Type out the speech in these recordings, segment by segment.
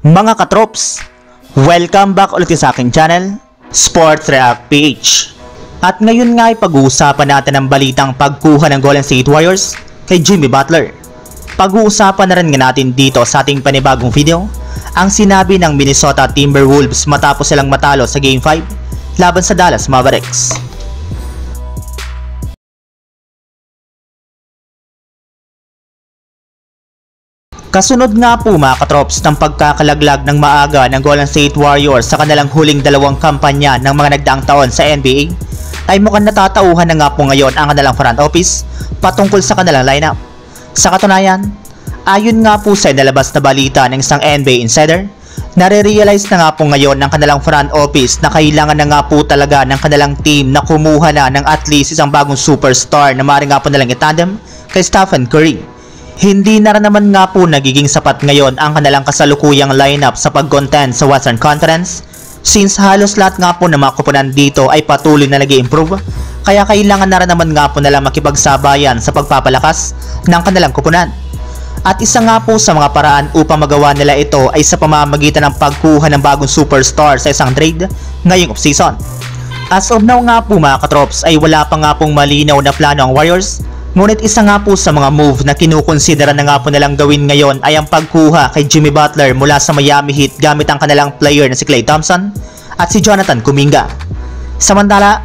Mga katrops, welcome back ulit sa aking channel, Sports React PH. At ngayon nga ay pag-uusapan natin ang balitang pagkuha ng Golden State Warriors kay Jimmy Butler. Pag-uusapan na rin nga natin dito sa ating panibagong video ang sinabi ng Minnesota Timberwolves matapos silang matalo sa Game 5 laban sa Dallas Mavericks. Kasunod nga po mga katrops ng pagkakalaglag ng maaga ng Golden State Warriors sa kanilang huling dalawang kampanya ng mga nagdaang taon sa NBA, ay mukhang natatauhan na nga po ngayon ang kanilang front office patungkol sa kanilang lineup. Sa katunayan, ayon nga po sa inalabas na balita ng isang NBA insider, nare-realize na nga po ngayon ng kanilang front office na kailangan na nga po talaga ng kanilang team na kumuha na ng at least isang bagong superstar na maaari nga po nalang itandem kay Stephen Curry. Hindi na naman nga po nagiging sapat ngayon ang kanilang kasalukuyang lineup sa pag-contend sa Western Conference, since halos lahat nga po ng mga kupunan dito ay patuloy na nag-i-improve, kaya kailangan na rin naman nga po nila makipagsabayan sa pagpapalakas ng kanilang kupunan. At isa nga po sa mga paraan upang magawa nila ito ay sa pamamagitan ng pagkuha ng bagong superstar sa isang trade ngayong offseason. As of now nga po mga katrops ay wala pa nga pong malinaw na plano ang Warriors. Ngunit isa nga po sa mga move na kinukonsidera na nga po nalang gawin ngayon ay ang pagkuha kay Jimmy Butler mula sa Miami Heat gamit ang kanilang player na si Klay Thompson at si Jonathan Kuminga. Samantala,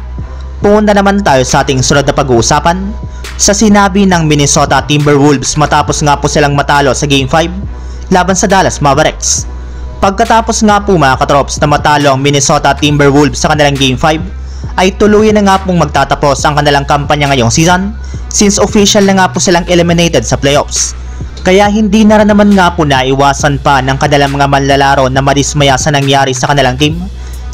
punta naman tayo sa ating sunod na pag-uusapan sa sinabi ng Minnesota Timberwolves matapos nga po silang matalo sa Game 5 laban sa Dallas Mavericks. Pagkatapos nga po mga katrops na matalo ang Minnesota Timberwolves sa kanilang Game 5, ay tuluyan na nga pong magtatapos ang kanilang kampanya ngayong season, since official na nga po silang eliminated sa playoffs. Kaya hindi na rin naman nga po naiwasan pa ng kanilang mga manlalaro na madismaya sa nangyari sa kanilang team,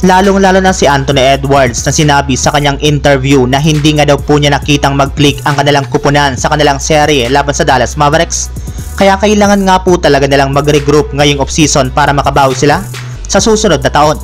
lalong-lalo na si Anthony Edwards na sinabi sa kanyang interview na hindi nga daw po niya nakitang mag-click ang kanilang kupunan sa kanilang serye laban sa Dallas Mavericks, kaya kailangan nga po talaga nilang mag-regroup ngayong offseason para makabawi sila sa susunod na taon.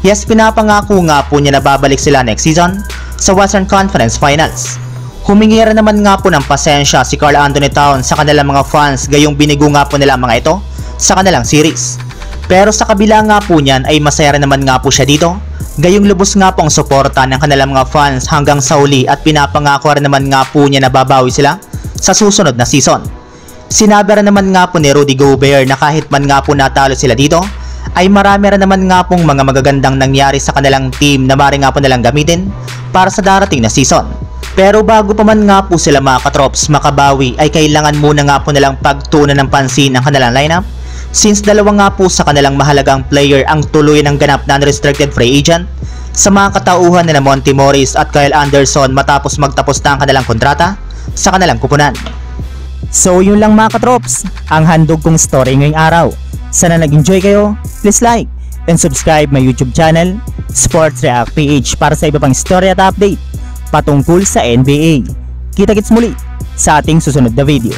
Yes, pinapangako nga po niya na babalik sila next season sa Western Conference Finals. Humingi rin naman nga po ng pasensya si Karl Anthony Towns sa kanilang mga fans gayong binigo nga po nila mga ito sa kanilang series. Pero sa kabila nga po niyan ay masaya rin naman nga po siya dito, gayong lubos nga po ang suporta ng kanilang mga fans hanggang sa uli at pinapangako rin naman nga po niya na babawi sila sa susunod na season. Sinabi rin naman nga po ni Rudy Gobert na kahit man nga po natalo sila dito, ay marami rin naman nga pong mga magagandang nangyari sa kanilang team na maaari nga po nalang gamitin para sa darating na season. Pero bago pa man nga po sila mga katrops makabawi ay kailangan muna nga po nalang pagtuunan ng pansin ang kanilang lineup, since dalawa nga po sa kanilang mahalagang player ang tuloy ng ganap na unrestricted free agent sa mga katauhan nila Monte Morris at Kyle Anderson matapos magtapos na ang kanilang kontrata sa kanilang kupunan. So yun lang mga katrops, ang handog kong story ngayong araw. Sana nag-enjoy kayo, please like and subscribe my YouTube channel, Sports React PH, para sa iba pang story at update patungkol sa NBA. Kita-kits muli sa ating susunod na video.